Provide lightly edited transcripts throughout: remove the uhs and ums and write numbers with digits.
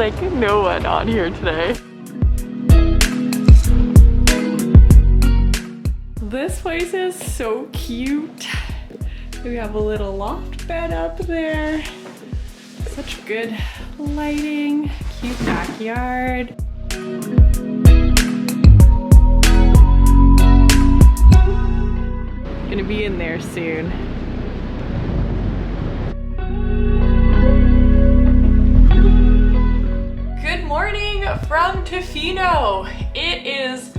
like no one on here today. This place is so cute. We have a little loft bed up there. Such good lighting, cute backyard. Gonna be in there soon. Good morning from Tofino. It is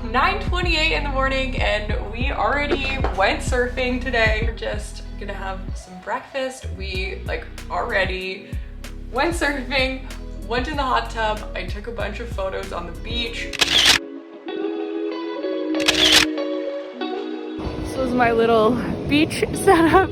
9:28 in the morning and we already went surfing today. We're just gonna have some breakfast. We already went surfing, went in the hot tub. I took a bunch of photos on the beach. This was my little beach setup.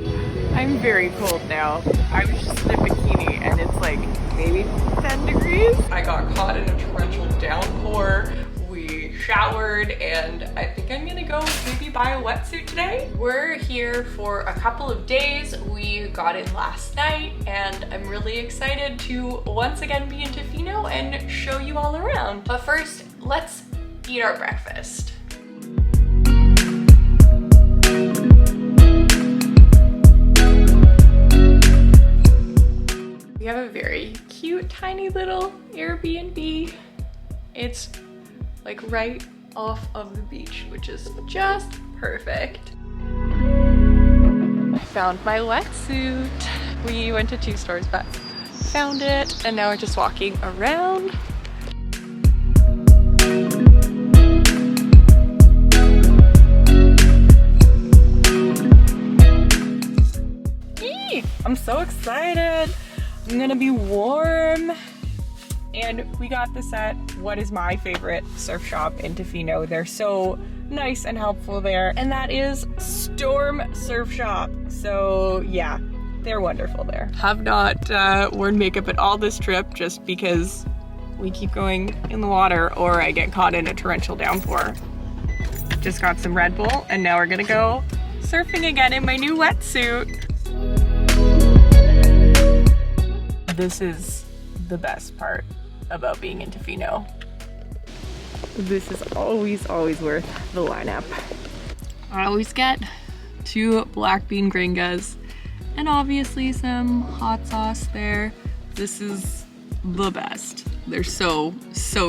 I'm very cold now. I was just in a bikini and it's like maybe 10 degrees. I got caught in a torrential downpour. We showered and I think I'm gonna go maybe buy a wetsuit today. We're here for a couple of days. We got in last night and I'm really excited to once again be in Tofino and show you all around. But first, let's eat our breakfast. We have a very cute, tiny little Airbnb. It's like right off of the beach, which is just perfect. I found my wetsuit. We went to 2 stores, but found it, and now we're just walking around. Eee! I'm so excited. I'm gonna be warm. And we got this at what is my favorite surf shop in Tofino. They're so nice and helpful there. And that is Storm Surf Shop. So yeah, they're wonderful there. Have not worn makeup at all this trip just because we keep going in the water or I get caught in a torrential downpour. Just got some Red Bull and now we're gonna go surfing again in my new wetsuit. This is the best part about being in Tofino. This is always worth the lineup. I always get 2 black bean gringos and obviously some hot sauce there. This is the best. They're so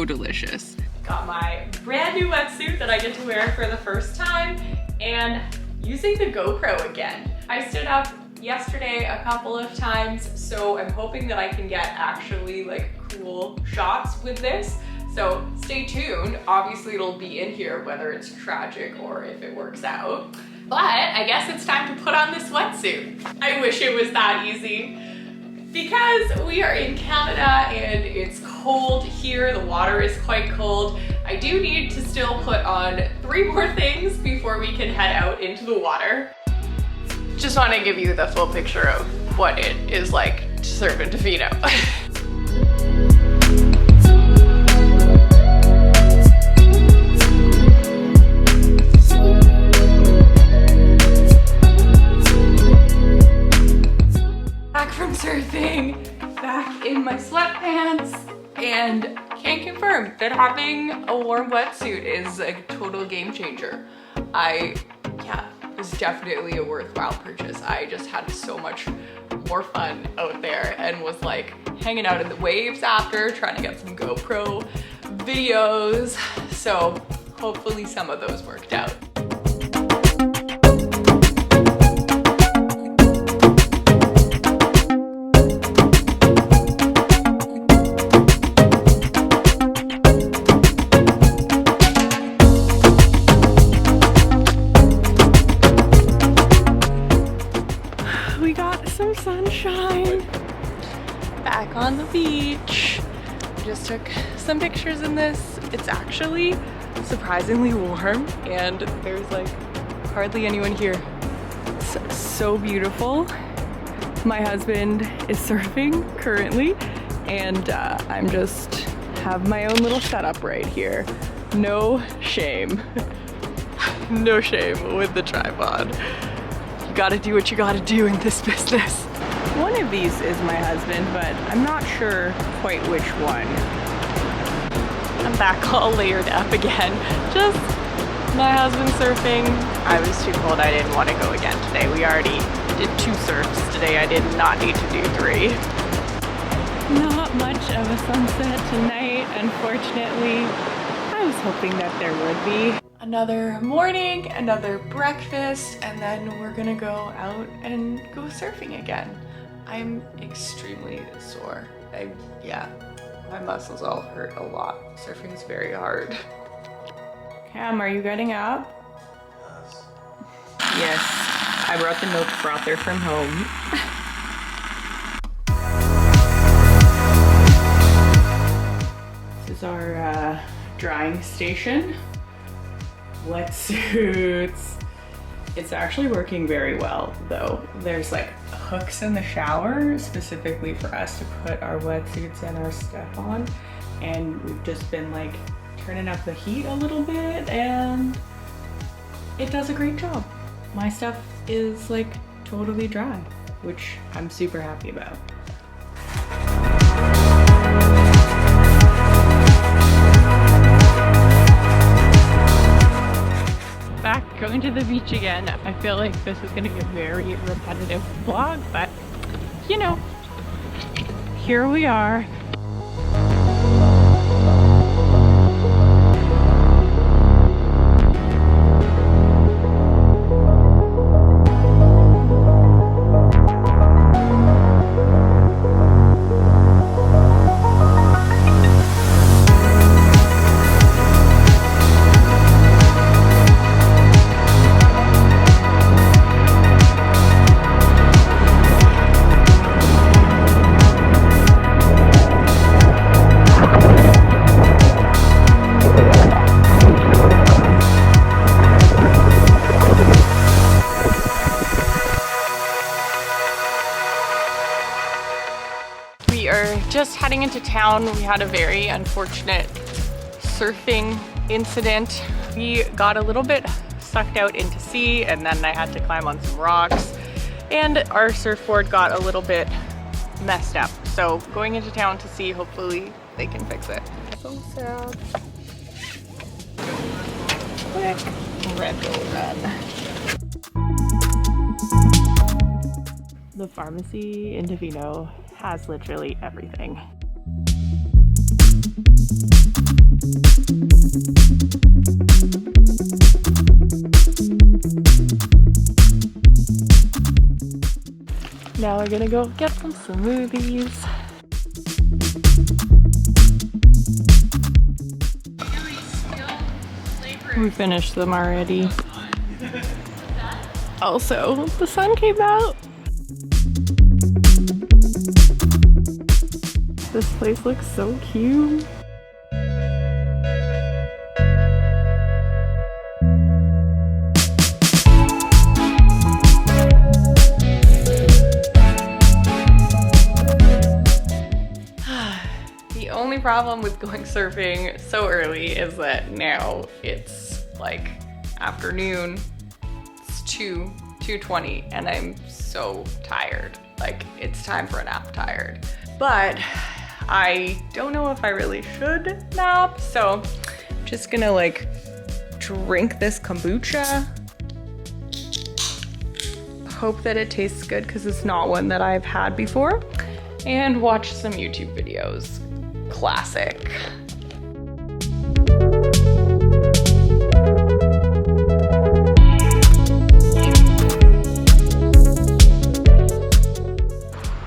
delicious. Got my brand new wetsuit that I get to wear for the first time and using the GoPro again. I stood up yesterday a couple of times, so I'm hoping that I can get actually cool shots with this. So stay tuned. Obviously it'll be in here whether it's tragic or if it works out. But I guess it's time to put on this wetsuit. I wish it was that easy. Because we are in Canada and it's cold here, the water is quite cold, I do need to still put on 3 more things before we can head out into the water. Just want to give you the full picture of what it is like to surf in Tofino. Back from surfing, back in my sweatpants, and can confirm that having a warm wetsuit is a total game changer. It was definitely a worthwhile purchase. I just had so much more fun out there and was hanging out in the waves after, trying to get some GoPro videos. So hopefully some of those worked out. Sunshine. Back on the beach. Just took some pictures in this. It's actually surprisingly warm and there's hardly anyone here. It's so beautiful. My husband is surfing currently and I'm just have my own little setup right here. No shame. No shame with the tripod. You gotta do what you gotta do in this business. One of these is my husband, but I'm not sure quite which one. I'm back all layered up again. Just my husband surfing. I was too cold, I didn't want to go again today. We already did 2 surfs today. I did not need to do 3. Not much of a sunset tonight, unfortunately. I was hoping that there would be. Another morning, another breakfast, and then we're gonna go out and go surfing again. I'm extremely sore. Yeah, my muscles all hurt a lot. Surfing's very hard. Cam, are you getting up? Yes, I brought the milk frother from home. This is our drying station. Wetsuits. It's actually working very well though. There's like hooks in the shower specifically for us to put our wetsuits and our stuff on, and we've just been like turning up the heat a little bit and it does a great job. My stuff is like totally dry, which I'm super happy about. Back going to the beach again. I feel like this is gonna be a very repetitive vlog, but you know, here we are. Just heading into town. We had a very unfortunate surfing incident. We got a little bit sucked out into sea, and then I had to climb on some rocks, and our surfboard got a little bit messed up. So going into town to see, hopefully they can fix it. So sad. Quick rental run. The pharmacy in Tofino has literally everything. Now we're gonna go get some smoothies. We finished them already. Also, the sun came out. This place looks so cute. The only problem with going surfing so early is that now it's like afternoon. It's 2:20 and I'm so tired. Like, it's time for a nap tired. But I don't know if I really should nap, so I'm just gonna like drink this kombucha. Hope that it tastes good because it's not one that I've had before. And watch some YouTube videos. Classic.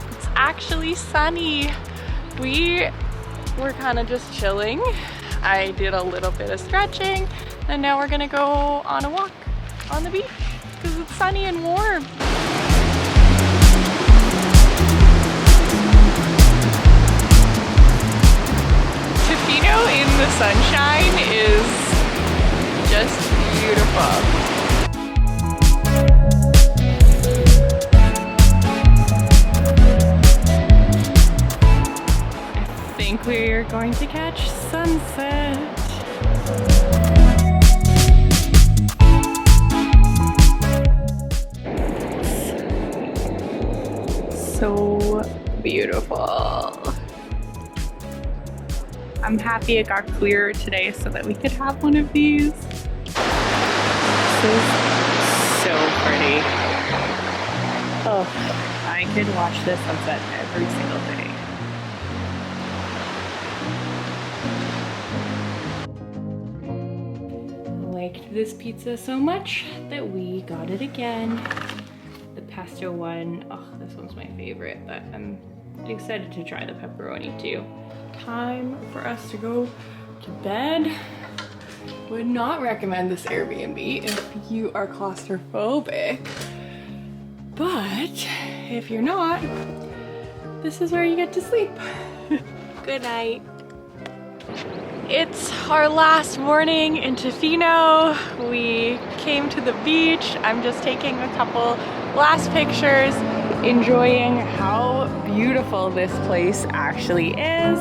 It's actually sunny. We were kind of just chilling. I did a little bit of stretching, and now we're gonna go on a walk on the beach because it's sunny and warm. Tofino in the sunshine is just beautiful. I think we're going to catch sunset. so beautiful. I'm happy it got clearer today so that we could have one of these. This is so pretty. Oh, I could watch this sunset every single day. I liked this pizza so much that we got it again. The pesto one, oh, this one's my favorite, but I'm excited to try the pepperoni too. Time for us to go to bed. Would not recommend this Airbnb if you are claustrophobic, but if you're not, this is where you get to sleep. Good night. It's our last morning in Tofino. We came to the beach. I'm just taking a couple last pictures, enjoying how beautiful this place actually is.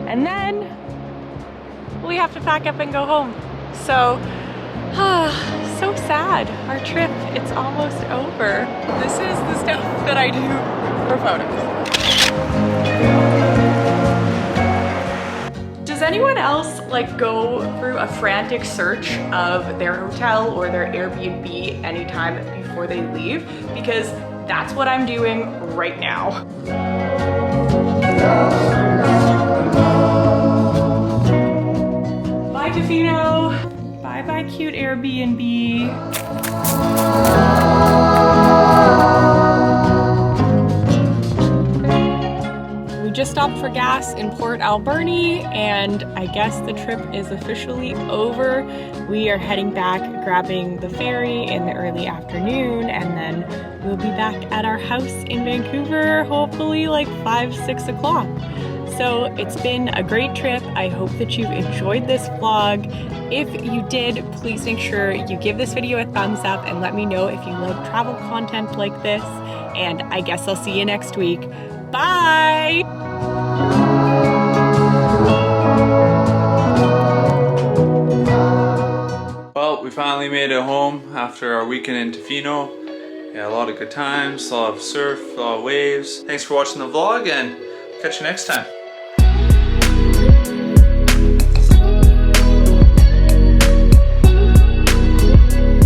And then we have to pack up and go home. So, so sad. Our trip, it's almost over. This is the stuff that I do for photos. Does anyone else like go through a frantic search of their hotel or their Airbnb anytime before they leave? Because that's what I'm doing right now. Bye, Tofino. Bye-bye, cute Airbnb. We just stopped for gas in Port Alberni, and I guess the trip is officially over. We are heading back, grabbing the ferry in the early afternoon, and then we'll be back at our house in Vancouver, hopefully like 5, 6 o'clock. So it's been a great trip. I hope that you've enjoyed this vlog. If you did, please make sure you give this video a thumbs up and let me know if you love travel content like this. And I guess I'll see you next week. Bye! Well, we finally made it home after our weekend in Tofino. Yeah, a lot of good times, a lot of surf, a lot of waves. Thanks for watching the vlog, and catch you next time.